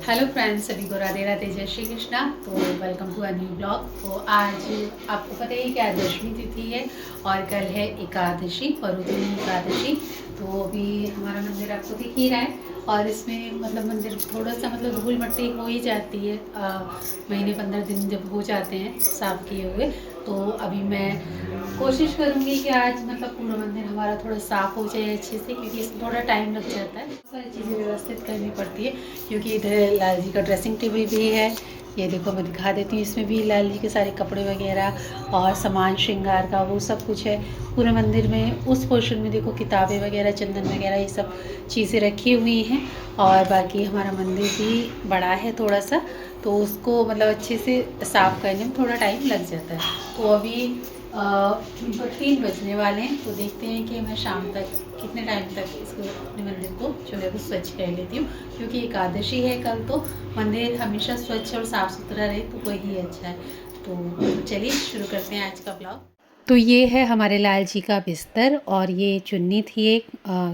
Hello friends, सभी को राधे राधे, जय श्री कृष्णा। तो welcome to a new blog. तो आज आपको पता है कि आज दशमी तिथि है और कल है एकादशी, परोधिनी एकादशी। तो अभी हमारा मंदिर आपको दिख ही रहा है और इसमें मतलब मंदिर थोड़ा सा मतलब धूल मट्टी हो ही जाती है। महीने 15 दिन जब हो जाते हैं साफ़ किए हुए, तो अभी मैं कोशिश करूँगी कि आज मतलब पूरा मंदिर हमारा थोड़ा साफ़ हो जाए अच्छे से, क्योंकि इसमें थोड़ा टाइम लग जाता है, बहुत सारी चीज़ें व्यवस्थित करनी पड़ती है। क्योंकि इधर लाल जी का ड्रेसिंग टेबल भी है, ये देखो मैं दिखा देती हूँ। इसमें भी लाल जी के सारे कपड़े वगैरह और सामान श्रृंगार का वो सब कुछ है पूरे मंदिर में। उस पोर्शन में देखो किताबें वगैरह, चंदन वगैरह, ये सब चीज़ें रखी हुई हैं। और बाकी हमारा मंदिर भी बड़ा है थोड़ा सा, तो उसको मतलब अच्छे से साफ़ करने में थोड़ा टाइम लग जाता है। तो अभी 3 बजने वाले हैं, तो देखते हैं कि मैं शाम तक कितने टाइम तक इसको अपने मंदिर को जो है वो स्वच्छ कर लेती हूँ। क्योंकि एकादशी है कल, तो मंदिर हमेशा स्वच्छ और साफ़ सुथरा रहे तो वही अच्छा है। तो चलिए शुरू करते हैं आज का ब्लॉग। तो ये है हमारे लाल जी का बिस्तर और ये चुन्नी थी एक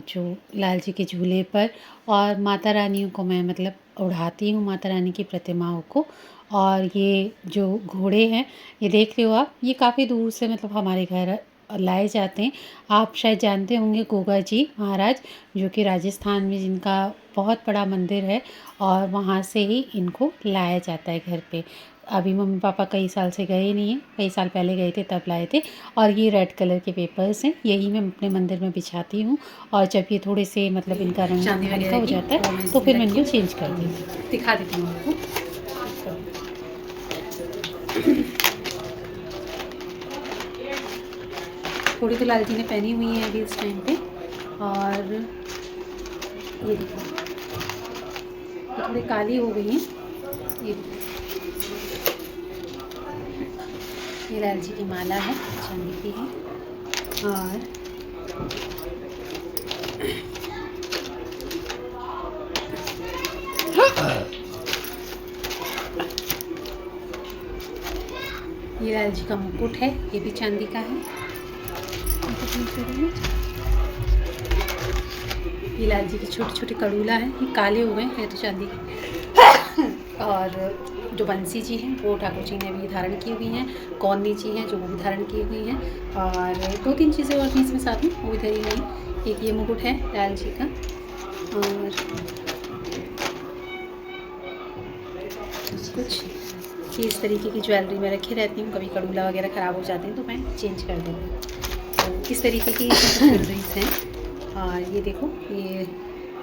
जो लाल जी के झूले पर। और माता रानियों को मैं मतलब ओढ़ाती हूँ, माता रानी की प्रतिमाओं को। और ये जो घोड़े हैं, ये देख रहे हो आप, ये काफ़ी दूर से मतलब हमारे घर लाए जाते हैं। आप शायद जानते होंगे गोगा जी महाराज, जो कि राजस्थान में जिनका बहुत बड़ा मंदिर है, और वहाँ से ही इनको लाया जाता है घर पे। अभी मम्मी पापा कई साल से गए नहीं हैं, कई साल पहले गए थे तब लाए थे। और ये रेड कलर के पेपर्स हैं, यही मैं अपने मंदिर में बिछाती हूँ। और जब ये थोड़े से मतलब इनका रंग चांदी हल्का वगैरह हो की जाता वो मैं है तो इसमें फिर मैं रखी इनको हूँ, चेंज कर तो देती हूँ। दिखा देती हूँ आपको। थोड़ी तो लाल जी ने पहनी हुई है अभी इस टाइम पे। और ये देखो, ये थोड़ी काली हो गई हैं। ये देखो, ये लाल जी की माला है, चांदी की है। और ये लाल जी का मुकुट है, ये भी चांदी का है। ये लाल जी की छोटी छोटी कड़ूला है, ये काले हो गए हैं तो चांदी के। और जो बंसी जी हैं वो ठाकुर जी ने भी धारण की हुई हैं। कौनी जी हैं जो वो भी धारण की हुई हैं। और 2-3 चीज़ें और थी इसमें साथ में, वो भी धरी हुई हैं। एक ये मुकुट है लाल जी का। और कुछ ये इस तरीके की ज्वेलरी मैं रखे रहती हूँ, कभी कड़ूला वगैरह ख़राब हो जाते हैं तो मैं चेंज कर देती हूँ। तो इस तरीके की ज्वेलरीज हैं। और ये देखो, ये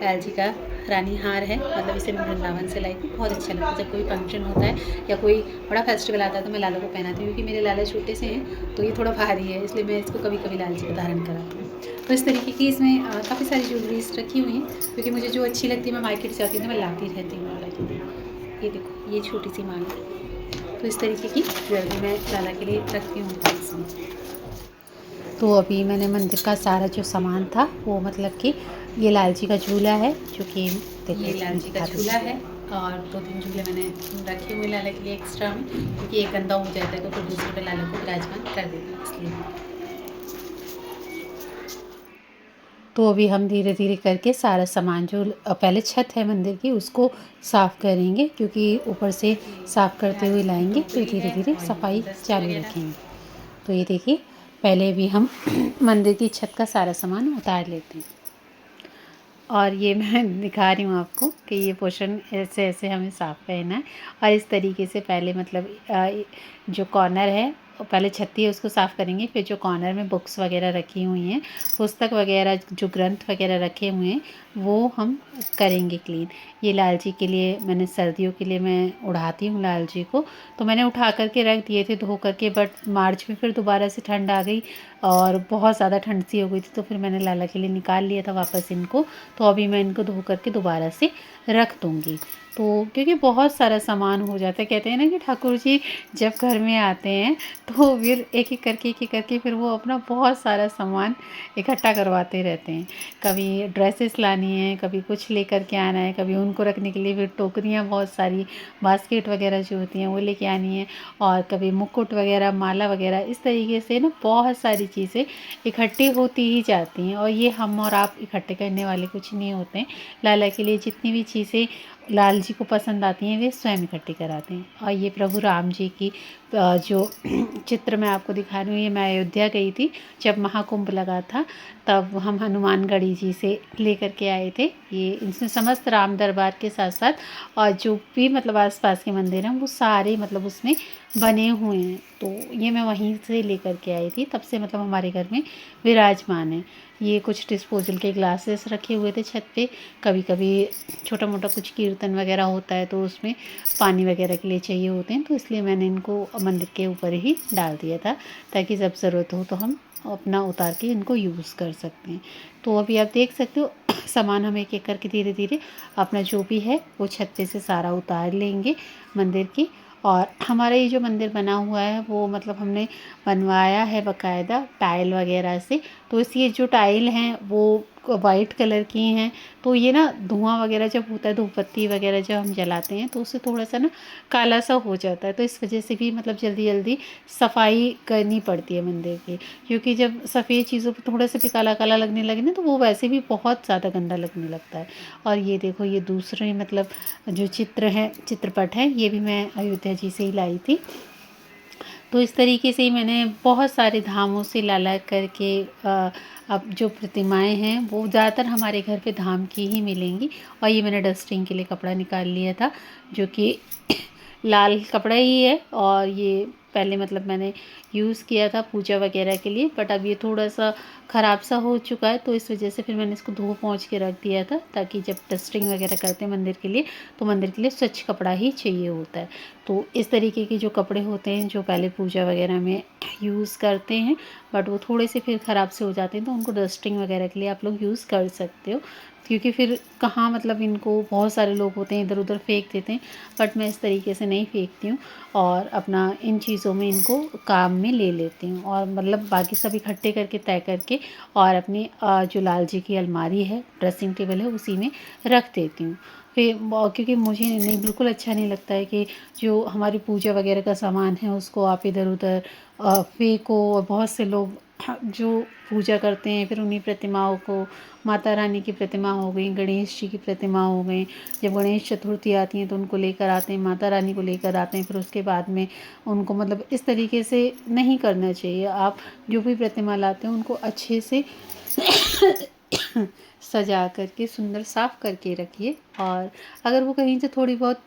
लाल जी का रानी हार है, मतलब इसे मैं वृंदावन से लाई थी। बहुत अच्छा लगता है जब कोई फंक्शन होता है या कोई बड़ा फेस्टिवल आता है तो मैं लाला को पहनाती हूँ, क्योंकि मेरे लाला छोटे से हैं तो ये थोड़ा भारी है, इसलिए मैं इसको कभी कभी लाल जी को धारण कराती हूँ। तो इस तरीके की इसमें काफ़ी सारी ज्वेलरीज रखी हुई हैं, क्योंकि मुझे जो अच्छी लगती है मैं मार्केट से आती हूँ तो मैं लाती रहती हूँ लाला के लिए। ये देखो, ये छोटी सी माला है। तो इस तरीके की ज्वेलरी मैं लाला के लिए रखती हूँ बॉक्स में। तो अभी मैंने मंदिर का सारा जो सामान था वो मतलब कि ये लाल जी का झूला है, जो कि देखो ये लाल मैं जी का दिखा झूला देती है। और 2-3 झूले मैंने रखे हुए लाला के लिए एक्स्ट्रा में, क्योंकि एक गंदा हो जाता है तो फिर दूसरे पे लाला को विराजमान कर देती हूँ, इसलिए। तो अभी हम धीरे धीरे करके सारा सामान जो पहले छत है मंदिर की उसको साफ़ करेंगे, क्योंकि ऊपर से साफ़ करते हुए प्याज की लाएंगे फिर टोकरी धीरे है धीरे और ये सफाई गुलदस्ते चालू वगैरह। रखेंगे। तो ये देखिए, पहले भी हम मंदिर की छत का सारा सामान उतार लेते हैं। और ये मैं दिखा रही हूँ आपको कि ये पोर्शन ऐसे ऐसे हमें साफ़ करना है। और इस तरीके से पहले मतलब जो कॉर्नर है पहले छत्ती है उसको साफ़ करेंगे, फिर जो कॉर्नर में बुक्स वगैरह रखी हुई हैं, पुस्तक वगैरह जो ग्रंथ वगैरह रखे हुए हैं वो हम करेंगे क्लीन। ये लाल जी के लिए मैंने सर्दियों के लिए मैं उड़ाती हूँ लाल जी को, तो मैंने उठा करके रख दिए थे धो करके, बट मार्च में फिर दोबारा से ठंड आ गई और बहुत ज़्यादा ठंड सी हो गई थी, तो फिर मैंने लाला के लिए निकाल लिया था वापस इनको। तो अभी मैं इनको धो करके दोबारा से रख दूँगी। तो क्योंकि बहुत सारा सामान हो जाता है, कहते हैं ना कि ठाकुर जी जब घर में आते हैं तो फिर एक एक करके फिर वो अपना बहुत सारा सामान इकट्ठा करवाते रहते हैं। कभी ड्रेसेस लानी है, कभी कुछ लेकर के आना है, कभी उनको रखने के लिए फिर टोकरियाँ बहुत सारी, बास्केट वगैरह जो होती हैं वो लेके आनी है, और कभी मुकुट वगैरह, माला वगैरह, इस तरीके से ना बहुत सारी चीज़ें इकट्ठी होती ही जाती हैं। और ये हम और आप इकट्ठे करने वाले कुछ नहीं होते हैं। लाला के लिए जितनी भी चीज़ें लाल जी को पसंद आती हैं वे स्वयं इकट्ठी कराते हैं। और ये प्रभु राम जी की जो चित्र मैं आपको दिखा रही हूँ, ये मैं अयोध्या गई थी जब महाकुंभ लगा था, तब हम हनुमानगढ़ी जी से लेकर के आए थे। ये इसमें समस्त राम दरबार के साथ साथ और जो भी मतलब आसपास के मंदिर हैं वो सारे मतलब उसमें बने हुए हैं। तो ये मैं वहीं से लेकर के आई थी, तब से मतलब हमारे घर में विराजमान है। ये कुछ डिस्पोजल के ग्लासेस रखे हुए थे छत पे, कभी कभी छोटा मोटा कुछ कीर्तन वगैरह होता है तो उसमें पानी वगैरह के लिए चाहिए होते हैं, तो इसलिए मैंने इनको मंदिर के ऊपर ही डाल दिया था ताकि जब ज़रूरत हो तो हम अपना उतार के इनको यूज़ कर सकते हैं। तो अभी आप देख सकते हो सामान हम एक एक करके धीरे धीरे अपना जो भी है वो छत पे से सारा उतार लेंगे मंदिर की। और हमारा ये जो मंदिर बना हुआ है वो मतलब हमने बनवाया है बाकायदा टाइल वगैरह से। तो इसकी जो टाइल हैं वो वाइट कलर की हैं, तो ये ना धुआं वगैरह जब होता है, धूपबत्ती वगैरह जब हम जलाते हैं तो उससे थोड़ा सा ना काला सा हो जाता है। तो इस वजह से भी मतलब जल्दी जल्दी सफाई करनी पड़ती है मंदिर की, क्योंकि जब सफ़ेद चीज़ों पर थोड़ा सा भी काला काला लगने लगे ना तो वो वैसे भी बहुत ज़्यादा गंदा लगने लगता है। और ये देखो ये दूसरे मतलब जो चित्र है चित्रपट है ये भी मैं अयोध्या जी से ही लाई थी। तो इस तरीके से ही मैंने बहुत सारे धामों से ला ला करके अब जो प्रतिमाएं हैं वो ज़्यादातर हमारे घर पे धाम की ही मिलेंगी। और ये मैंने डस्टिंग के लिए कपड़ा निकाल लिया था जो कि लाल कपड़ा ही है, और ये पहले मतलब मैंने यूज़ किया था पूजा वगैरह के लिए, बट अब ये थोड़ा सा ख़राब सा हो चुका है, तो इस वजह से फिर मैंने इसको धो पोंछ के रख दिया था ताकि जब डस्टिंग वगैरह करते हैं मंदिर के लिए तो मंदिर के लिए स्वच्छ कपड़ा ही चाहिए होता है। तो इस तरीके के जो कपड़े होते हैं जो पहले पूजा वगैरह में यूज़ करते हैं बट वो थोड़े से फिर ख़राब से हो जाते हैं, तो उनको डस्टिंग वगैरह के लिए आप लोग यूज़ कर सकते हो, क्योंकि फिर कहाँ मतलब इनको बहुत सारे लोग होते हैं इधर उधर फेंक देते हैं, बट मैं इस तरीके से नहीं फेंकती हूँ और अपना इन चीज़ों में इनको काम में ले लेती हूँ। और मतलब बाकी सब इकट्ठे करके तय करके और अपनी जो लाल जी की अलमारी है ड्रेसिंग टेबल है उसी में रख देती हूँ। फिर क्योंकि मुझे नहीं बिल्कुल अच्छा नहीं लगता है कि जो हमारी पूजा वगैरह का सामान है उसको आप इधर उधर फेंको। और बहुत से लोग जो पूजा करते हैं फिर उन्हीं प्रतिमाओं को, माता रानी की प्रतिमा हो गई, गणेश जी की प्रतिमा हो गई, जब गणेश चतुर्थी आती है तो उनको लेकर आते हैं, माता रानी को लेकर आते हैं, फिर उसके बाद में उनको मतलब इस तरीके से नहीं करना चाहिए। आप जो भी प्रतिमा लाते हैं उनको अच्छे से सजा करके सुंदर साफ़ करके रखिए। और अगर वो कहीं से थोड़ी बहुत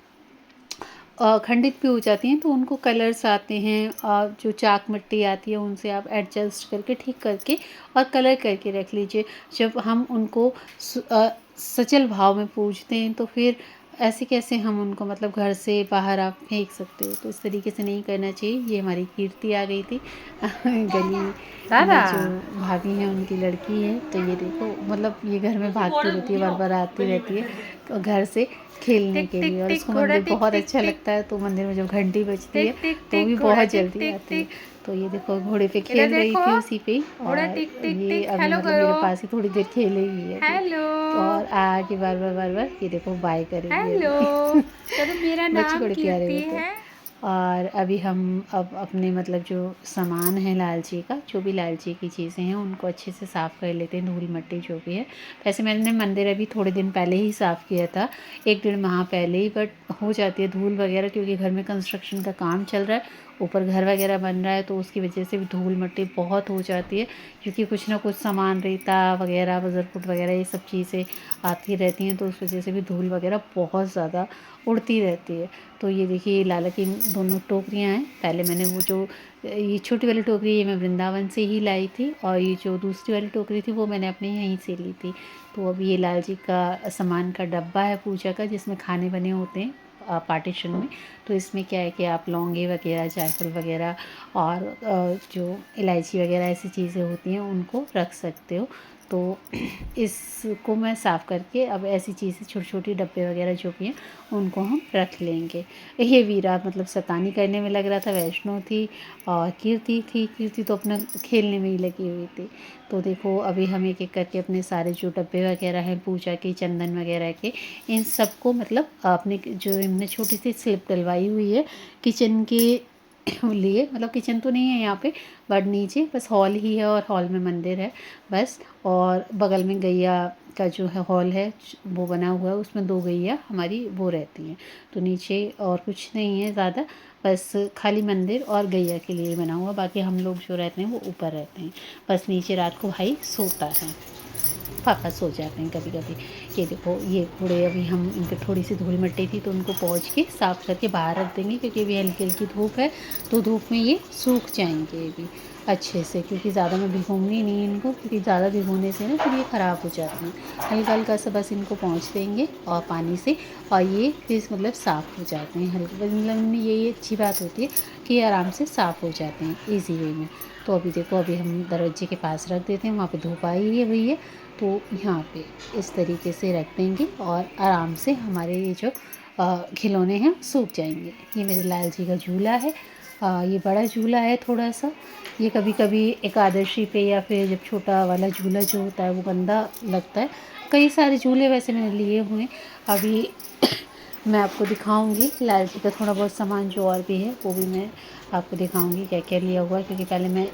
खंडित भी हो जाती हैं तो उनको कलर्स आते हैं और जो चाक मिट्टी आती है उनसे आप एडजस्ट करके ठीक करके और कलर करके रख लीजिए। जब हम उनको सचल भाव में पूजते हैं तो फिर ऐसे कैसे हम उनको मतलब घर से बाहर आप फेंक सकते हो, तो इस तरीके से नहीं करना चाहिए। ये हमारी कीर्ति आ गई थी गली में जो भाभी हैं उनकी लड़की है, तो ये देखो मतलब ये घर में भागती रहती है, बार बार आती रहती है घर से खेलने के लिए, और उसको मंदिर बहुत अच्छा लगता है। तो मंदिर में जब घंटी बजती है तो भी बहुत जल्दी आती है। तो ये देखो घोड़े पे खेल रही थी उसी पे, और ये अभी मतलब मेरे पास ही थोड़ी देर खेलेगी है हेलो और आके बार बार ये देखो बाय करेगी। हेलो तो मेरा बच्चे नाम बड़े प्यारे कीर्ति होते हैं। है। और अभी हम अब अपने मतलब जो सामान है लाल जी का, जो भी लाल जी की चीज़ें हैं उनको अच्छे से साफ़ कर लेते हैं, धूल मिट्टी जो भी है। वैसे मैंने मंदिर अभी थोड़े दिन पहले ही साफ़ किया था, 1 डेढ़ माह पहले ही, बट हो जाती है धूल वगैरह क्योंकि घर में कंस्ट्रक्शन का काम चल रहा है, ऊपर घर वगैरह बन रहा है, तो उसकी वजह से भी धूल मिट्टी बहुत हो जाती है, क्योंकि कुछ ना कुछ सामान रेता वगैरह वज़रपुट वगैरह ये सब चीज़ें आती रहती हैं, तो उस वजह से भी धूल वगैरह बहुत ज़्यादा उड़ती रहती है। तो ये देखिए लाला की दोनों टोकरियाँ हैं। पहले मैंने वो जो ये छोटी वाली टोकरी ये मैं वृंदावन से ही लाई थी, और ये जो दूसरी वाली टोकरी थी वो मैंने अपने यहीं से ली थी। तो अब ये लाल जी का सामान का डब्बा है पूजा का, जिसमें खाने बने होते हैं पार्टीशन में। तो इसमें क्या है कि आप लौंगे वगैरह, जायफल वगैरह और जो इलायची वगैरह ऐसी चीज़ें होती हैं उनको रख सकते हो। तो इसको मैं साफ़ करके अब ऐसी चीज़ें छोटी छोटी डब्बे वगैरह जो भी हैं उनको हम रख लेंगे। ये वीरा मतलब शैतानी करने में लग रहा था, वैष्णो थी और कीर्ति थी। कीर्ति तो अपना खेलने में ही लगी हुई थी। तो देखो अभी हम एक एक करके अपने सारे जो डब्बे वगैरह हैं पूजा के, चंदन वगैरह के, इन सबको मतलब अपने जो हमने छोटी सी स्लिप डलवाई हुई है किचन के लिए, मतलब किचन तो नहीं है यहाँ पे, बट नीचे बस हॉल ही है और हॉल में मंदिर है बस। और बगल में गैया का जो है हॉल है वो बना हुआ है, उसमें 2 गैया हमारी वो रहती हैं। तो नीचे और कुछ नहीं है ज़्यादा, बस खाली मंदिर और गैया के लिए बना हुआ। बाकी हम लोग जो रहते हैं वो ऊपर रहते हैं। बस नीचे रात को भाई सोता है, पापा सो जाते हैं कभी कभी। ये देखो ये कूड़े अभी हम इनके थोड़ी सी धूल मिट्टी थी तो उनको पोंछ के साफ़ करके बाहर रख देंगे, क्योंकि अभी हल्की हल्की धूप है तो धूप में ये सूख जाएंगे ये भी अच्छे से। क्योंकि ज़्यादा मैं भिगोऊंगी नहीं इनको, क्योंकि ज़्यादा भिगोने से ना फिर ये ख़राब हो जाते हैं। हल्का हल्का सा बस इनको पोंछ देंगे और पानी से, और ये फिर मतलब साफ़ हो जाते हैं हल्के। मतलब ये अच्छी बात होती है कि ये आराम से साफ़ हो जाते हैं ईजी वे में। तो अभी देखो अभी हम दरवाजे के पास रख देते हैं, वहाँ पे धूप आई है भैया, तो यहाँ पे इस तरीके से रख देंगे और आराम से हमारे ये जो खिलौने हैं सूख जाएंगे। ये मेरे लाल जी का झूला है, ये बड़ा झूला है थोड़ा सा। ये कभी कभी एकादशी पे या फिर जब छोटा वाला झूला जो होता है वो गंदा लगता है। कई सारे झूले वैसे मैंने लिए हुए हैं। अभी मैं आपको दिखाऊंगी लाल जी का थोड़ा बहुत सामान जो और भी है वो भी मैं आपको दिखाऊंगी क्या क्या लिया हुआ है। क्योंकि पहले मैं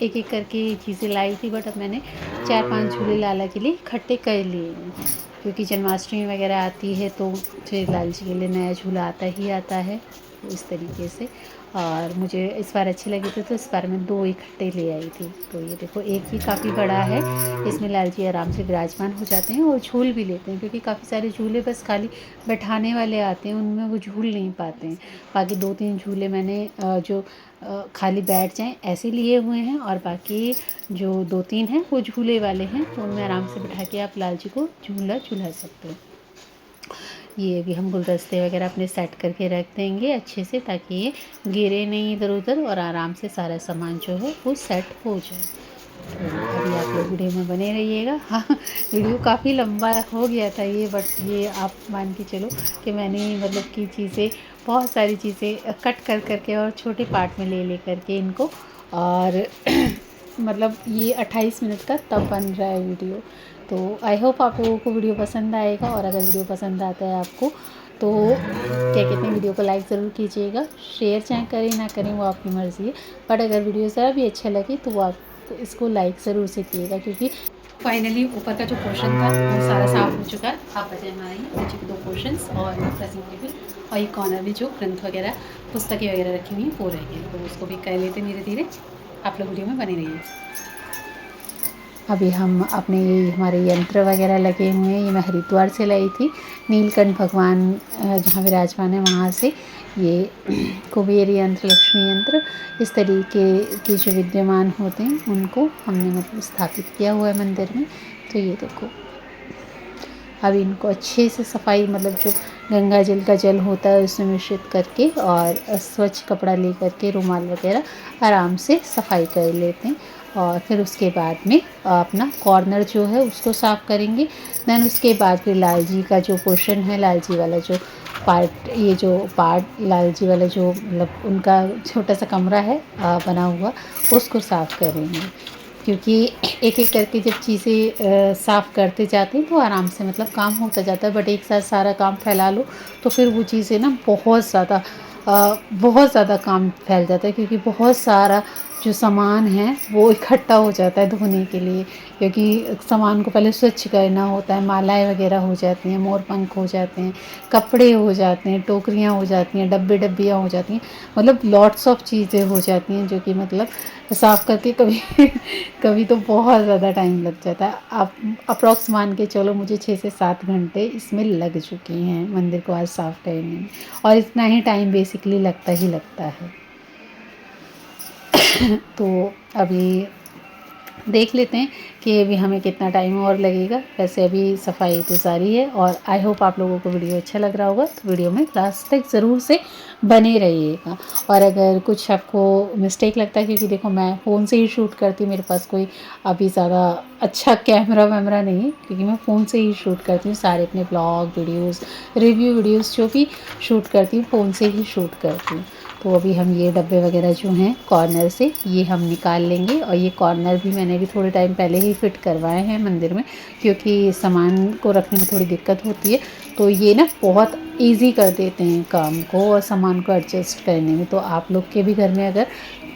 एक एक करके चीज़ें लाई थी, बट अब मैंने 4-5 झूले लाला के लिए इकट्ठे कर लिए हैं। क्योंकि जन्माष्टमी वगैरह आती है तो फिर लाल जी के लिए नया झूला आता ही आता है, तो इस तरीके से। और मुझे इस बार अच्छे लगे थे तो इस बार मैं 2 इकट्ठे ले आई थी। तो ये देखो एक ही काफ़ी बड़ा है, इसमें लाल जी आराम से विराजमान हो जाते हैं और झूल भी लेते हैं। क्योंकि काफ़ी सारे झूले बस खाली बैठाने वाले आते हैं, उनमें वो झूल नहीं पाते हैं। बाकी 2-3 झूले मैंने जो खाली बैठ जाएं ऐसे लिए हुए हैं, और बाकी जो 2-3 हैं वो झूले वाले हैं, तो उनमें आराम से बैठा के आप लाल जी को झूला सकते हो। ये भी हम गुलदस्ते वगैरह अपने सेट करके रख देंगे अच्छे से, ताकि ये गिरे नहीं इधर उधर और आराम से सारा सामान जो है वो सेट हो जाए। तो अभी आप लोग वीडियो में बने रहिएगा। हाँ, वीडियो काफ़ी लंबा हो गया था ये, बट ये आप मान के चलो कि मैंने मतलब कि चीज़ें बहुत सारी चीज़ें कट कर करके और छोटे पार्ट में ले करके इनको, और मतलब ये 28 मिनट का तब बन रहा है वीडियो। तो आई होप आप लोगों को वीडियो पसंद आएगा, और अगर वीडियो पसंद आता है आपको तो क्या कहते हैं वीडियो को लाइक ज़रूर कीजिएगा। शेयर चाहे करें ना करें वो आपकी मर्ज़ी है, बट अगर वीडियो ज़रा भी अच्छा लगे तो वो आप इसको लाइक ज़रूर से कीजिएगा। क्योंकि फाइनली ऊपर का जो पोर्शन था वो सारा साफ हो चुका है। आप बताएं हमारे नीचे के 2 पोर्शंस और ड्रेसिंग टेबल और ये कॉर्नर भी जो ग्रंथ वगैरह पुस्तकें वगैरह रखी हुई हैं वो रह गई, तो उसको भी कर लेते धीरे धीरे। आप लोग वीडियो में बने रहिए। अभी हम अपने ये हमारे यंत्र वगैरह लगे हुए हैं, ये मैं हरिद्वार से लाई थी। नीलकंठ भगवान जहाँ विराजमान है वहाँ से ये कुबेर यंत्र, लक्ष्मी यंत्र, इस तरीके के जो विद्यमान होते हैं उनको हमने मतलब स्थापित किया हुआ है मंदिर में। तो ये देखो अब इनको अच्छे से सफाई, मतलब जो गंगा जल का जल होता है उसमें मिश्रित करके और स्वच्छ कपड़ा ले करके रुमाल वगैरह आराम से सफाई कर लेते हैं। और फिर उसके बाद में अपना कॉर्नर जो है उसको साफ़ करेंगे। देन उसके बाद फिर लाल जी का जो पोर्शन है, लाल जी वाला जो पार्ट, ये जो पार्ट लाल जी वाला जो मतलब उनका छोटा सा कमरा है बना हुआ, उसको साफ़ करेंगे। क्योंकि एक एक करके जब चीज़ें साफ़ करते जाते हैं तो आराम से मतलब काम होता जाता है, बट एक साथ सारा काम फैला लो तो फिर वो चीज़ें ना बहुत ज़्यादा काम फैल जाता है। क्योंकि बहुत सारा जो सामान है वो इकट्ठा हो जाता है धोने के लिए, क्योंकि सामान को पहले स्वच्छ करना होता है। मालाएं वगैरह हो जाती हैं, मोर पंख हो जाते हैं, कपड़े हो जाते हैं, टोकरियाँ हो जाती हैं, डब्बियाँ हो जाती हैं, मतलब लॉट्स ऑफ चीज़ें हो जाती हैं जो कि मतलब साफ़ करके कभी कभी तो बहुत ज़्यादा टाइम लग जाता है। आप अप्रॉक्स मान के चलो मुझे 6 से 7 घंटे इसमें लग चुके हैं मंदिर को आज साफ़ करने में, और इतना ही टाइम बेसिकली लगता ही लगता है। तो अभी देख लेते हैं कि अभी हमें कितना टाइम और लगेगा। वैसे अभी सफाई तो जारी है, और आई होप आप लोगों को वीडियो अच्छा लग रहा होगा, तो वीडियो में लास्ट तक ज़रूर से बने रहिएगा। और अगर कुछ आपको मिस्टेक लगता है, क्योंकि देखो मैं फ़ोन से ही शूट करती हूँ, मेरे पास कोई अभी ज़्यादा अच्छा कैमरा वैमरा नहीं है, क्योंकि मैं फ़ोन से ही शूट करती हूँ सारे अपने ब्लॉग वीडियोज़, रिव्यू वीडियोज़ जो भी शूट करती हूँ फ़ोन से ही शूट करती हूँ। तो अभी हम ये डब्बे वगैरह जो हैं कॉर्नर से ये हम निकाल लेंगे, और ये कॉर्नर भी मैंने भी थोड़े टाइम पहले ही फिट करवाए हैं मंदिर में, क्योंकि सामान को रखने में थोड़ी दिक्कत होती है। तो ये ना बहुत इजी कर देते हैं काम को और सामान को एडजस्ट करने में। तो आप लोग के भी घर में अगर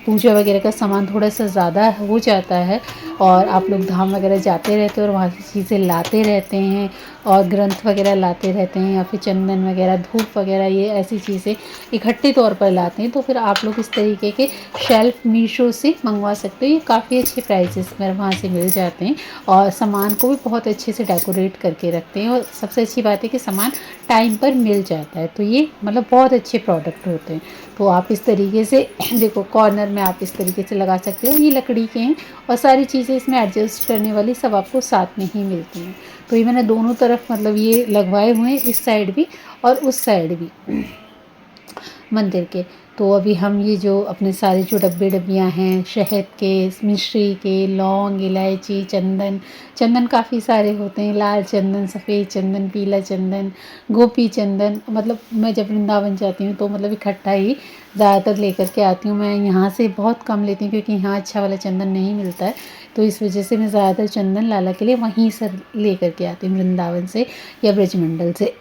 पूजा वगैरह का सामान थोड़ा सा ज़्यादा हो जाता है और आप लोग धाम वगैरह जाते रहते हैं और वहाँ से चीज़ें लाते रहते हैं और ग्रंथ वगैरह लाते रहते हैं या फिर चंदन वगैरह, धूप वगैरह, ये ऐसी चीज़ें इकट्ठे तौर पर लाते हैं, तो फिर आप लोग इस तरीके के शेल्फ मीशो से मंगवा सकते हो। ये काफ़ी अच्छे प्राइसेस में वहाँ से मिल जाते हैं और सामान को भी बहुत अच्छे से डेकोरेट करके रखते हैं और सबसे अच्छी बात है कि सामान टाइम पर मिल जाता है। तो ये मतलब बहुत अच्छे प्रोडक्ट होते हैं। तो आप इस तरीके से देखो, कॉर्नर में आप इस तरीके से लगा सकते हो। ये लकड़ी के हैं और सारी चीज़ें इसमें एडजस्ट करने वाली सब आपको साथ में ही मिलती हैं। तो ये मैंने दोनों तरफ मतलब ये लगवाए हुए हैं, इस साइड भी और उस साइड भी मंदिर के। तो अभी हम ये जो अपने सारे जो डब्बियाँ हैं, शहद के, मिश्री के, लौंग, इलायची, चंदन काफ़ी सारे होते हैं, लाल चंदन, सफ़ेद चंदन, पीला चंदन, गोपी चंदन। मतलब मैं जब वृंदावन जाती हूँ तो मतलब इकट्ठा ही ज़्यादातर लेकर के आती हूँ। मैं यहाँ से बहुत कम लेती हूँ क्योंकि यहाँ अच्छा वाला चंदन नहीं मिलता है, तो इस वजह से मैं ज़्यादातर चंदन लाला के लिए वहीं से ले करके आती हूँ, वृंदावन से या ब्रजमंडल से।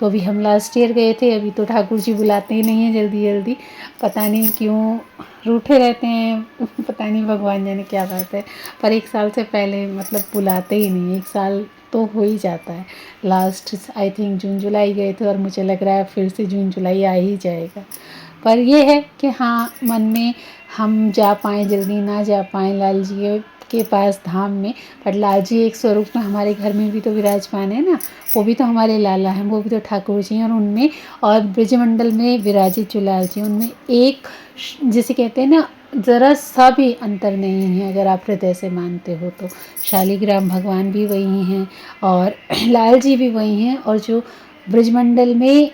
तो अभी हम लास्ट ईयर गए थे, अभी तो ठाकुर जी बुलाते ही नहीं हैं जल्दी जल्दी, पता नहीं क्यों रूठे रहते हैं, पता नहीं भगवान जाने क्या बात है। पर 1 साल से पहले मतलब बुलाते ही नहीं, 1 साल तो हो ही जाता है। लास्ट आई थिंक जून जुलाई गए थे और मुझे लग रहा है फिर से जून जुलाई आ ही जाएगा। पर ये है कि हाँ, मन में हम जा पाएँ जल्दी, ना जा पाएँ लाल जी के पास धाम में, पर लाल जी एक स्वरूप में हमारे घर में भी तो विराजमान है ना। वो भी तो हमारे लाला हैं, वो भी तो ठाकुर जी हैं और उनमें और ब्रजमंडल में विराजित जो लाल जी, उनमें एक जिसे कहते हैं ना, ज़रा सा भी अंतर नहीं है अगर आप हृदय से मानते हो तो। शालिग्राम भगवान भी वही हैं और लाल जी भी वही हैं, और जो ब्रजमंडल में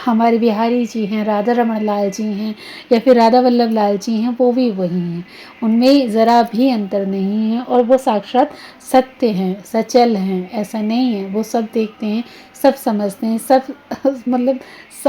हमारे बिहारी जी हैं, राधा रमण लाल जी हैं या फिर राधा वल्लभ लाल जी हैं, वो भी वही हैं। उनमें ज़रा भी अंतर नहीं है और वो साक्षात सत्य हैं, सचल हैं, ऐसा नहीं है। वो सब देखते हैं, सब समझते हैं, सब मतलब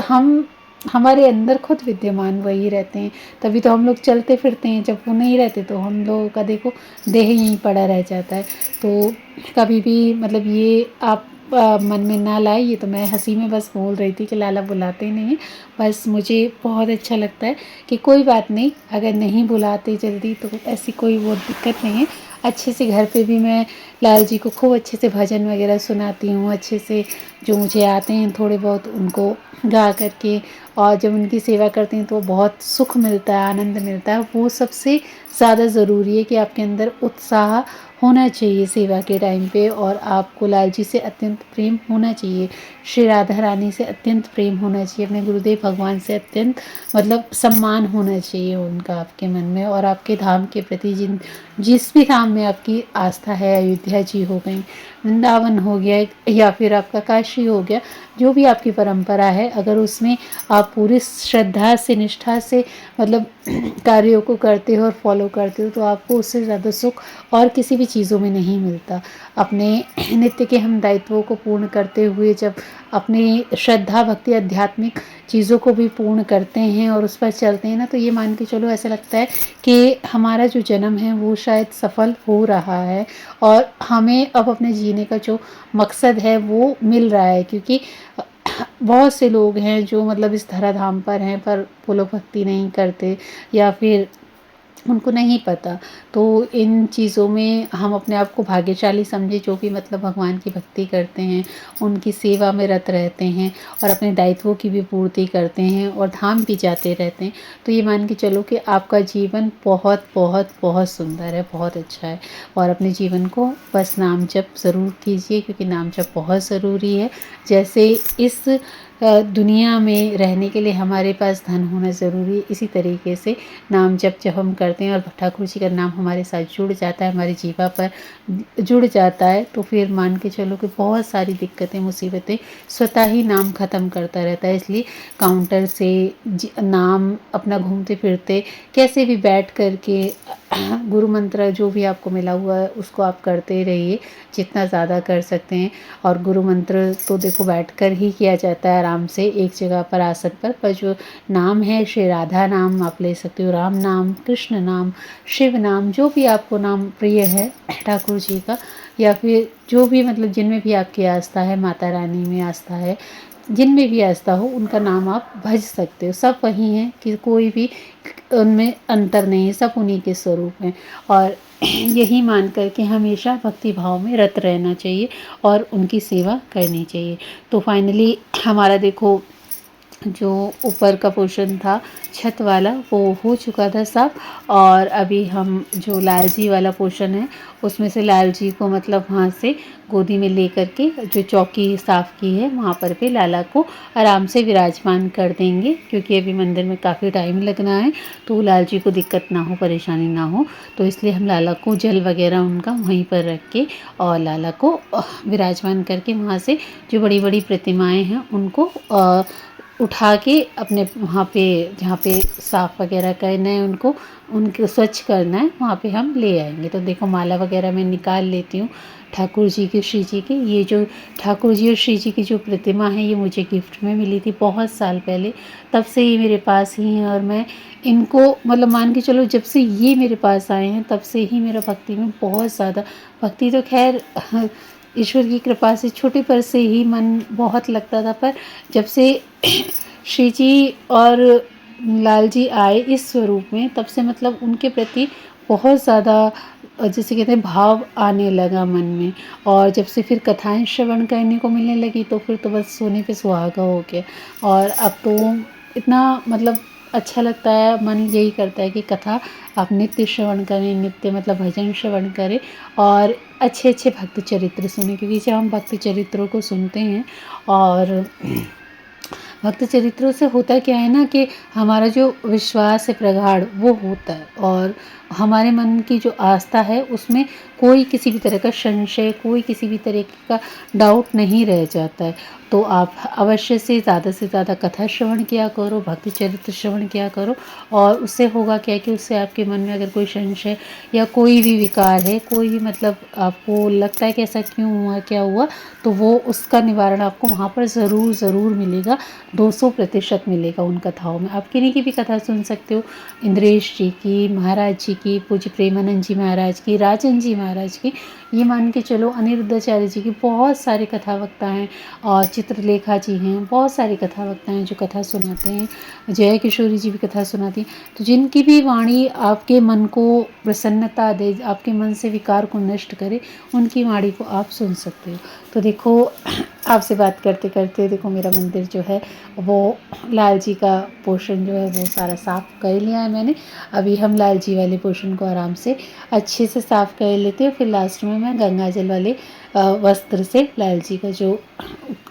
हम हमारे अंदर खुद विद्यमान वही रहते हैं, तभी तो हम लोग चलते फिरते हैं। जब वो नहीं रहते तो हम लोगों का देखो देह यहीं पड़ा रह जाता है। तो कभी भी मतलब ये आप मन में ना लाए, ये तो मैं हंसी में बस बोल रही थी कि लाला बुलाते ही नहीं हैं। बस मुझे बहुत अच्छा लगता है कि कोई बात नहीं, अगर नहीं बुलाते जल्दी तो ऐसी कोई वो दिक्कत नहीं है। अच्छे से घर पे भी मैं लाल जी को खूब अच्छे से भजन वगैरह सुनाती हूँ, अच्छे से जो मुझे आते हैं थोड़े बहुत उनको गा करके, और जब उनकी सेवा करते हैं तो बहुत सुख मिलता है, आनंद मिलता है। वो सबसे ज़्यादा ज़रूरी है कि आपके अंदर उत्साह होना चाहिए सेवा के टाइम पे, और आपको लाल जी से अत्यंत प्रेम होना चाहिए, श्री राधा रानी से अत्यंत प्रेम होना चाहिए, अपने गुरुदेव भगवान से अत्यंत मतलब सम्मान होना चाहिए उनका आपके मन में, और आपके धाम के प्रति जिस भी धाम में आपकी आस्था है, अयोध्या जी हो गई, वृंदावन हो गया या फिर आपका काशी हो गया, जो भी आपकी परंपरा है, अगर उसमें आप पूरी श्रद्धा से, निष्ठा से मतलब कार्यों को करते हो और फॉलो करते हो, तो आपको उससे ज़्यादा सुख और किसी भी चीज़ों में नहीं मिलता। अपने नित्य के हम दायित्वों को पूर्ण करते हुए जब अपनी श्रद्धा, भक्ति, आध्यात्मिक चीज़ों को भी पूर्ण करते हैं और उस पर चलते हैं ना, तो ये मान के चलो ऐसा लगता है कि हमारा जो जन्म है वो शायद सफल हो रहा है और हमें अब अपने जीने का जो मकसद है वो मिल रहा है। क्योंकि बहुत से लोग हैं जो मतलब इस धराधाम पर हैं पर वो लोग भक्ति नहीं करते या फिर उनको नहीं पता। तो इन चीज़ों में हम अपने आप को भाग्यशाली समझे, जो भी मतलब भगवान की भक्ति करते हैं, उनकी सेवा में रत रहते हैं और अपने दायित्वों की भी पूर्ति करते हैं और धाम भी जाते रहते हैं। तो ये मान के चलो कि आपका जीवन बहुत बहुत बहुत सुंदर है, बहुत अच्छा है। और अपने जीवन को बस नाम जप ज़रूर कीजिए, क्योंकि नाम जप बहुत ज़रूरी है। जैसे इस दुनिया में रहने के लिए हमारे पास धन होना ज़रूरी है, इसी तरीके से नाम जब हम करते हैं और ठाकुर जी का नाम हमारे साथ जुड़ जाता है, हमारी जीवा पर जुड़ जाता है, तो फिर मान के चलो कि बहुत सारी दिक्कतें, मुसीबतें स्वतः ही नाम ख़त्म करता रहता है। इसलिए काउंटर से नाम अपना घूमते फिरते कैसे भी बैठ कर के गुरु मंत्र जो भी आपको मिला हुआ है उसको आप करते रहिए, जितना ज़्यादा कर सकते हैं। और गुरु मंत्र तो देखो बैठकर ही किया जाता है आराम से एक जगह पर, आसन पर जो नाम है श्री राधा नाम आप ले सकते हो, राम नाम, कृष्ण नाम, शिव नाम, जो भी आपको नाम प्रिय है ठाकुर जी का, या फिर जो भी मतलब जिनमें भी आपकी आस्था है, माता रानी में आस्था है, जिनमें भी आस्था हो उनका नाम आप भज सकते हो। सब वही हैं कि कोई भी उनमें अंतर नहीं है, सब उन्हीं के स्वरूप हैं। और यही मान कर के हमेशा भक्ति भाव में रत रहना चाहिए और उनकी सेवा करनी चाहिए। तो फाइनली हमारा देखो जो ऊपर का पोर्शन था छत वाला वो हो चुका था साफ। और अभी हम जो लाल जी वाला पोर्शन है उसमें से लाल जी को मतलब वहाँ से गोदी में ले करके जो चौकी साफ़ की है वहाँ पर पे लाला को आराम से विराजमान कर देंगे, क्योंकि अभी मंदिर में काफ़ी टाइम लगना है तो लाल जी को दिक्कत ना हो, परेशानी ना हो, तो इसलिए हम लाला को जल वगैरह उनका वहीं पर रख के और लाला को विराजमान करके वहाँ से जो बड़ी बड़ी प्रतिमाएं हैं उनको उठा के अपने वहाँ पे जहाँ पे साफ़ वगैरह करना है उनको स्वच्छ करना है वहाँ पे हम ले आएंगे। तो देखो माला वगैरह मैं निकाल लेती हूँ ठाकुर जी की, श्री जी की। ये जो ठाकुर जी और श्री जी की जो प्रतिमा है ये मुझे गिफ्ट में मिली थी बहुत साल पहले, तब से ये मेरे पास ही हैं। और मैं इनको मतलब मान के चलो जब से ये मेरे पास आए हैं तब से ही मेरा भक्ति में बहुत ज़्यादा, भक्ति तो खैर ईश्वर की कृपा से छोटे पर से ही मन बहुत लगता था, पर जब से श्री जी और लाल जी आए इस स्वरूप में तब से मतलब उनके प्रति बहुत ज़्यादा जैसे कहते हैं भाव आने लगा मन में। और जब से फिर कथाएं श्रवण करने को मिलने लगी तो फिर तो बस सोने पे सुहागा हो गया। और अब तो इतना मतलब अच्छा लगता है, मन यही करता है कि कथा आप नित्य श्रवण करें, नित्य मतलब भजन श्रवण करें और अच्छे अच्छे भक्त चरित्र सुने। क्योंकि जब हम भक्त चरित्रों को सुनते हैं और भक्त चरित्रों से होता क्या है ना कि हमारा जो विश्वास है प्रगाढ़ वो होता है और हमारे मन की जो आस्था है उसमें कोई किसी भी तरह का संशय, कोई किसी भी तरह का डाउट नहीं रह जाता है। तो आप अवश्य से ज़्यादा कथा श्रवण किया करो, भक्ति चरित्र श्रवण किया करो। और उससे होगा क्या कि उससे आपके मन में अगर कोई संशय या कोई भी विकार है, कोई भी मतलब आपको लगता है कि ऐसा क्यों हुआ, क्या हुआ, तो वो उसका निवारण आपको वहाँ पर ज़रूर मिलेगा, 200% मिलेगा उन कथाओं में। आप किन्हीं की भी कथा सुन सकते हो, इंद्रेश जी की, महाराज जी की, पूज्य प्रेमानंद जी महाराज की, राजन जी महाराज की, ये मान के चलो अनिरुद्धाचार्य जी की, बहुत सारे कथा वक्ता हैं। और चित्रलेखा जी हैं, बहुत सारे कथा वक्ता हैं जो कथा सुनाते हैं। जय किशोरी जी भी कथा सुनाती हैं। तो जिनकी भी वाणी आपके मन को प्रसन्नता दे, आपके मन से विकार को नष्ट करे, उनकी वाणी को आप सुन सकते हो। तो देखो आपसे बात करते करते देखो मेरा मंदिर जो है वो लाल जी का पोर्शन जो है वो सारा साफ़ कर लिया है मैंने। अभी हम लाल जी वाले पोर्शन को आराम से अच्छे से साफ़ कर लेते हैं। फिर लास्ट में मैं गंगा जल वाले वस्त्र से लाल जी का जो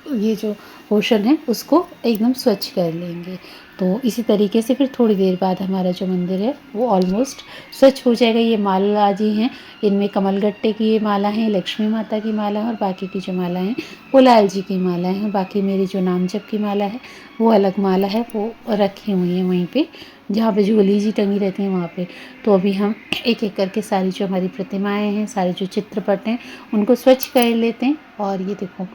ये जो पोर्शन है उसको एकदम स्वच्छ कर लेंगे। तो इसी तरीके से फिर थोड़ी देर बाद हमारा जो मंदिर है वो ऑलमोस्ट स्वच्छ हो जाएगा। ये माला जी हैं, इनमें कमलगट्टे की ये माला है, लक्ष्मी माता की माला है और बाकी की जो माला हैं वो लाल जी की माला है। बाकी मेरी जो नाम जप की माला है वो अलग माला है, वो रखी हुई है वहीं पे जहाँ पे ज्वेलरी जी टंगी रहती हैं वहाँ पे। तो अभी हम एक एक करके सारी जो हमारी प्रतिमाएं हैं, सारे जो चित्रपट हैं उनको स्वच्छ कर लेते हैं। और ये देखो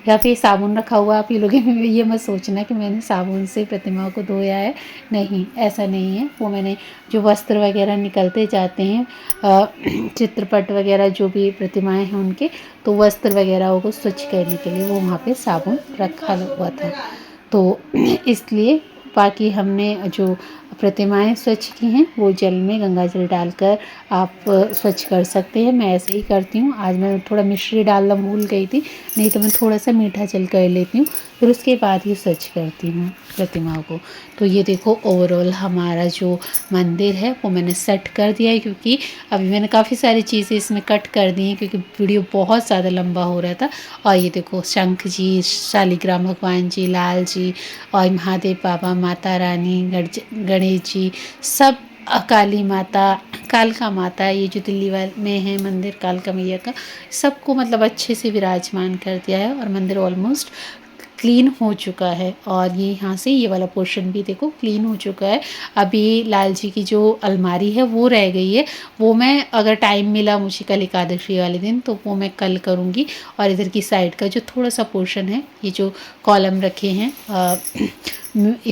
यहाँ पे साबुन रखा हुआ, आप ये लोग ये मत सोचना कि मैंने साबुन से प्रतिमाओं को धोया है, नहीं ऐसा नहीं है। वो मैंने जो वस्त्र वगैरह निकलते जाते हैं चित्रपट वगैरह जो भी प्रतिमाएं हैं उनके, तो वस्त्र वगैरह को स्वच्छ करने के लिए वो वहाँ पे साबुन रखा हुआ था। तो इसलिए बाकी हमने जो प्रतिमाएं स्वच्छ की हैं वो जल में गंगा जल डालकर आप स्वच्छ कर सकते हैं। मैं ऐसे ही करती हूँ। आज मैं थोड़ा मिश्री डालना भूल गई थी, नहीं तो मैं थोड़ा सा मीठा जल कर लेती हूँ, फिर उसके बाद ही स्वच्छ करती हूँ प्रतिमाओं को। तो ये देखो ओवरऑल हमारा जो मंदिर है वो मैंने सेट कर दिया है, क्योंकि अभी मैंने काफ़ी सारी चीज़ें इसमें कट कर दी हैं क्योंकि वीडियो बहुत ज़्यादा लंबा हो रहा था। और ये देखो शंख जी, शालिग्राम भगवान जी, लाल जी और महादेव बाबा, माता रानी, गणेश जी, सब काली माता, कालका माता, ये जो दिल्ली में है मंदिर कालका मैया का, सबको मतलब अच्छे से विराजमान कर दिया है। और मंदिर ऑलमोस्ट क्लीन हो चुका है। और ये यहाँ से ये वाला पोर्शन भी देखो क्लीन हो चुका है। अभी लाल जी की जो अलमारी है वो रह गई है, वो मैं अगर टाइम मिला मुझे कल एकादशी वाले दिन तो वो मैं कल करूँगी। और इधर की साइड का जो थोड़ा सा पोर्शन है, ये जो कॉलम रखे हैं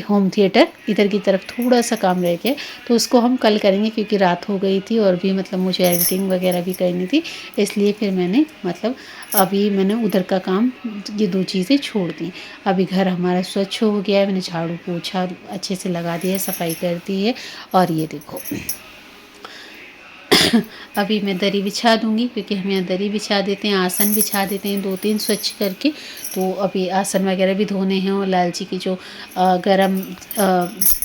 होम थिएटर इधर की तरफ थोड़ा सा काम रह गया, तो उसको हम कल करेंगे क्योंकि रात हो गई थी और भी मतलब मुझे एडिटिंग वगैरह भी करनी थी, इसलिए फिर मैंने मतलब अभी मैंने उधर का काम, ये 2 चीज़ें छोड़ दी। अभी घर हमारा स्वच्छ हो गया है, मैंने झाड़ू पोछा अच्छे से लगा दिया है, सफाई कर दी है। और ये देखो अभी मैं दरी बिछा दूंगी क्योंकि हम यहाँ दरी बिछा देते हैं, आसन बिछा देते हैं 2-3 स्वच्छ करके। तो अभी आसन वगैरह भी धोने हैं और लाल जी की जो गरम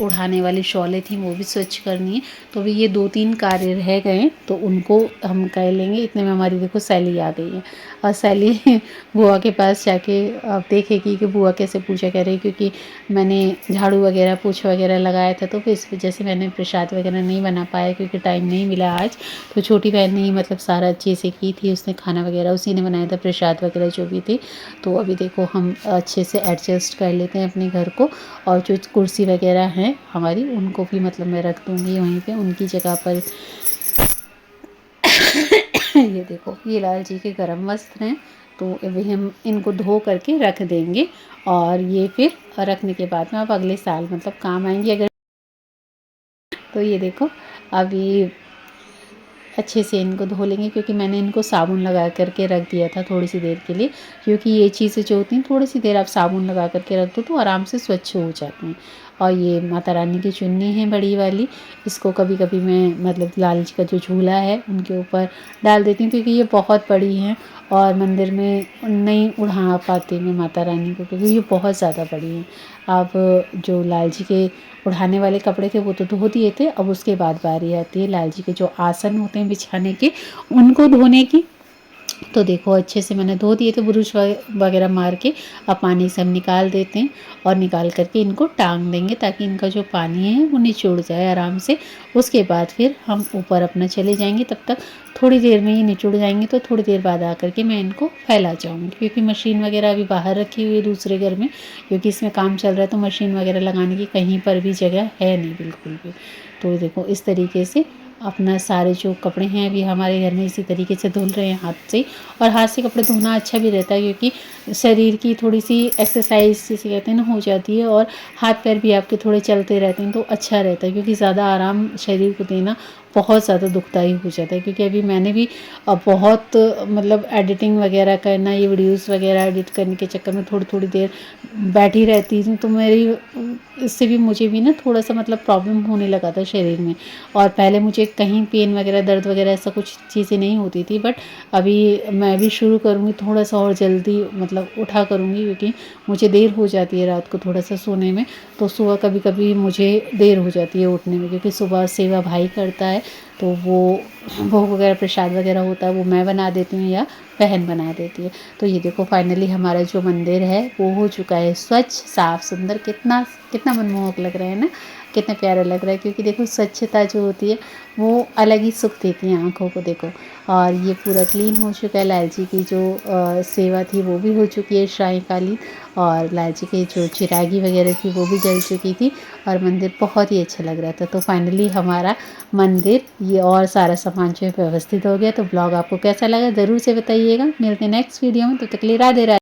उड़ाने वाली शॉलें थी वो भी स्वच्छ करनी है। तो अभी ये 2-3 कार्य रह गए तो उनको हम कर लेंगे। इतने में हमारी देखो सैली आ गई है और सैली बुआ के पास जाके अब देखेगी कि बुआ कैसे पूजा कर रही है, क्योंकि मैंने झाड़ू वगैरह पोछा वगैरह लगाया था तो फिर इस वजह से मैंने प्रसाद वगैरह नहीं बना पाया क्योंकि टाइम नहीं मिला आज। तो छोटी बहन ने ही मतलब सारा अच्छे से की थी, उसने खाना वगैरह उसी ने बनाया था, प्रसाद वगैरह जो भी थी। तो अभी देखो हम अच्छे से एडजस्ट कर लेते हैं अपने घर को, और जो कुर्सी वगैरह हैं हमारी उनको भी मतलब मैं रख दूँगी वहीं पे उनकी जगह पर। ये देखो ये लाल जी के गरम वस्त्र हैं, तो अभी हम इनको धो करके रख देंगे और ये फिर रखने के बाद में अब अगले साल मतलब काम आएंगे अगर। तो ये देखो अभी अच्छे से इनको धो लेंगे क्योंकि मैंने इनको साबुन लगा करके रख दिया था थोड़ी सी देर के लिए, क्योंकि ये चीज़ें जो होती हैं थोड़ी सी देर आप साबुन लगा करके रख दो तो आराम से स्वच्छ हो जाती हैं। और ये माता रानी की चुन्नी है बड़ी वाली, इसको कभी कभी मैं मतलब लाल जी का जो झूला है उनके ऊपर डाल देती हूँ क्योंकि ये बहुत बड़ी हैं और मंदिर में नहीं उड़ा पाती मैं माता रानी को क्योंकि ये बहुत ज़्यादा बड़ी हैं। अब जो लाल जी के उठाने वाले कपड़े थे वो तो धो दिए थे, अब उसके बाद बारी आती है लाल जी के जो आसन होते हैं बिछाने के उनको धोने की। तो देखो अच्छे से मैंने धो दिए थे बुरुश वगैरह मार के, अब पानी से हम निकाल देते हैं और निकाल करके इनको टांग देंगे ताकि इनका जो पानी है वो निचोड़ जाए आराम से। उसके बाद फिर हम ऊपर अपना चले जाएंगे, तब तक थोड़ी देर में ये निचोड़ जाएंगे तो थोड़ी देर बाद आकर के मैं इनको फैला जाऊँगी क्योंकि मशीन वगैरह अभी बाहर रखी हुई है दूसरे घर में, क्योंकि इसमें काम चल रहा है तो मशीन वगैरह लगाने की कहीं पर भी जगह है नहीं बिल्कुल भी। तो देखो इस तरीके से अपना सारे जो कपड़े हैं अभी हमारे घर में इसी तरीके से धुल रहे हैं हाथ से। और हाथ से कपड़े धोना अच्छा भी रहता है क्योंकि शरीर की थोड़ी सी एक्सरसाइज जिसे कहते हैं ना हो जाती है और हाथ पैर भी आपके थोड़े चलते रहते हैं तो अच्छा रहता है, क्योंकि ज़्यादा आराम शरीर को देना बहुत ज़्यादा दुखदाई हो जाता है। क्योंकि अभी मैंने भी बहुत मतलब एडिटिंग वगैरह करना, ये वीडियोस वगैरह एडिट करने के चक्कर में थोड़ी थोड़ी देर बैठी रहती थी तो मेरी इससे भी मुझे भी ना थोड़ा सा मतलब प्रॉब्लम होने लगा था शरीर में। और पहले मुझे कहीं पेन वगैरह दर्द वगैरह ऐसा कुछ चीज़ें नहीं होती थी, बट अभी मैं भी शुरू करूँगी थोड़ा सा और जल्दी मतलब उठा करूँगी क्योंकि मुझे देर हो जाती है रात को थोड़ा सा सोने में। तो सुबह कभी कभी मुझे देर हो जाती है उठने में क्योंकि सुबह सेवा भाई करता है तो वो भोग वगैरह प्रसाद वगैरह होता है वो मैं बना देती हूँ या बहन बना देती है। तो ये देखो फाइनली हमारा जो मंदिर है वो हो चुका है स्वच्छ साफ़ सुंदर, कितना कितना मनमोहक लग रहा है ना, कितना प्यारा लग रहा है क्योंकि देखो स्वच्छता जो होती है वो अलग ही सुख देती है आँखों को। देखो और ये पूरा क्लीन हो चुका है, लाल जी की जो सेवा थी वो भी हो चुकी है सायंकालीन, और लाल जी की जो चिरागी वगैरह थी वो भी जल चुकी थी और मंदिर बहुत ही अच्छा लग रहा था। तो फाइनली हमारा मंदिर ये और सारा सामान जो है व्यवस्थित हो गया। तो ब्लॉग आपको कैसा लगा ज़रूर से बताइएगा। मिलते हैं नेक्स्ट वीडियो में, तो तक के लिए राधे राधे।